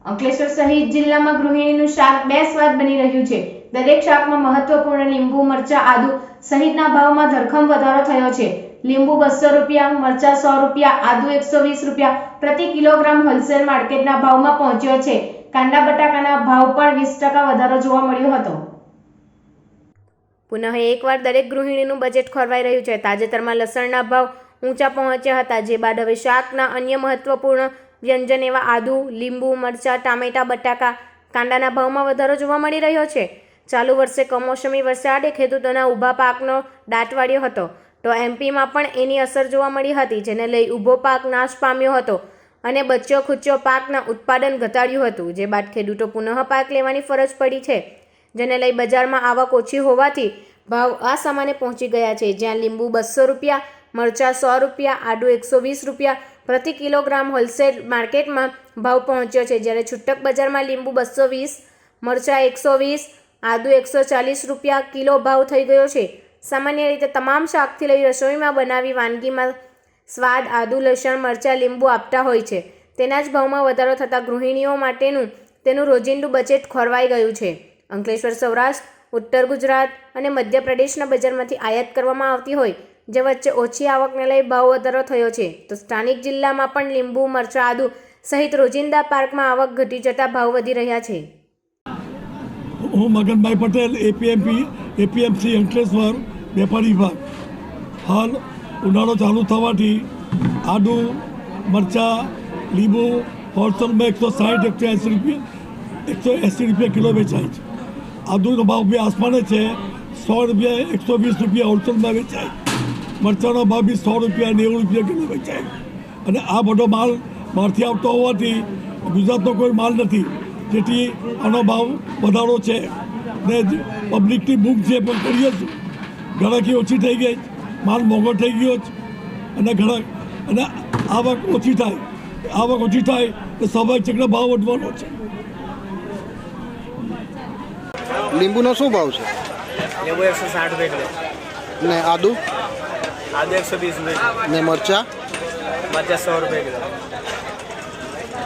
અંકલેશ્વર સહિત જિલ્લામાં ગૃહિણીનું શાક બે સ્વાદ બની રહ્યું છે। દરેક શાકમાં મહત્વપૂર્ણ લીંબુ, મરચા, આદુ સહિતના ભાવમાં ધરખમ વધારો થયો છે। લીંબુ 200 રૂપિયા, મરચા 100 રૂપિયા, આદુ 120 રૂપિયા પ્રતિ કિલોગ્રામ હોલસેલ માર્કેટના ભાવમાં પહોંચ્યો છે। કાંદા બટાકાના ભાવ પણ 20% વધારો જોવા મળ્યો હતો। પુનઃ એકવાર દરેક ગૃહિણીનું બજેટ ખોરવાઈ રહ્યું છે। તાજેતરમાં લસણના ભાવ ઊંચા પહોંચ્યા હતા, જે બાદ હવે શાકના અન્ય મહત્વપૂર્ણ વ્યંજન એવા આદુ, લીંબુ, મરચા, ટામેટા, બટાકા, કાંદાના ભાવમાં વધારો જોવા મળી રહ્યો છે। ચાલુ વર્ષે કમોસમી વરસાદે ખેડૂતોના ઊભા પાકનો દાટ વાળ્યો હતો, તો એમપીમાં પણ એની અસર જોવા મળી હતી, જેને લઈ ઊભો પાક નાશ પામ્યો હતો અને બચ્યો ખુચ્યો પાકના ઉત્પાદન ઘટાડ્યું હતું, જે બાદ ખેડૂતો પુનઃ પાક લેવાની ફરજ પડી છે, જેને લઈ બજારમાં આવક ઓછી હોવાથી ભાવ અસામાન્ય પહોંચી ગયા છે। જ્યાં લીંબુ 200 રૂપિયા, મરચા 100 રૂપિયા, આદુ 120 રૂપિયા પ્રતિ કિલોગ્રામ હોલસેલ માર્કેટમાં ભાવ પહોંચ્યો છે, જ્યારે છૂટક બજારમાં લીંબુ 220, મરચા 120, આદુ 140 રૂપિયા કિલો ભાવ થઈ ગયો છે। સામાન્ય રીતે તમામ શાકથી લઈ રસોઈમાં બનાવી વાનગીમાં સ્વાદ આદુ, લસણ, મરચા, લીંબુ આપતા હોય છે, તેના જ ભાવમાં વધારો થતાં ગૃહિણીઓ માટેનું તેનું રોજિંદુ બજેટ ખોરવાઈ ગયું છે। અંકલેશ્વર સૌરાષ્ટ્ર, ઉત્તર ગુજરાત અને મધ્યપ્રદેશના બજારમાંથી આયાત કરવામાં આવતી હોય, જે વચ્ચે ઓછી આવકને લઈ ભાવ વધારો થયો છે, તો સ્થાનિક જિલ્લામાં પણ લીંબુ, મરચા, આદુ સહિત રોજિંદા પાકમાં આવક ઘટી જતા ભાવ વધી રહ્યા છે। હું મગનભાઈ પટેલ, એપીએમસી અંકલેશ્વર વેપારી વિભાગ। હાલ ઉનાળો ચાલુ થવાથી આદુ, મરચા, લીંબુ હોલસેલમાં 160-180 રૂપિયા કિલો વેચાય છે। આદુનો ભાવ બી આસમાને છે, 100 રૂપિયા, 120 રૂપિયા હોલસેલમાં વેચાય। મરચાનો ભાવ બી 100 રૂપિયા, 90 રૂપિયા કિલો વેચાય। અને આ બધો માલ બહારથી આવતો હોવાથી ગુજરાતનો કોઈ માલ નથી, જેથી આનો ભાવ વધારો છે ને પબ્લિકની ભૂખ છે પણ કરીએ છું। ગ્રાહકી ઓછી થઈ ગઈ, માલ મોંઘો થઈ ગયો છે અને આવક ઓછી થાય તો સ્વાભાવિક છે કે ભાવ વધવાનો છે। લીંબુનો શું ભાવ છે? લીંબુ 160 રૂપિયા કિલો ને આદુ? આદુ 120 રૂપિયા ને મરચા? મરચા 100 રૂપિયા કિલો।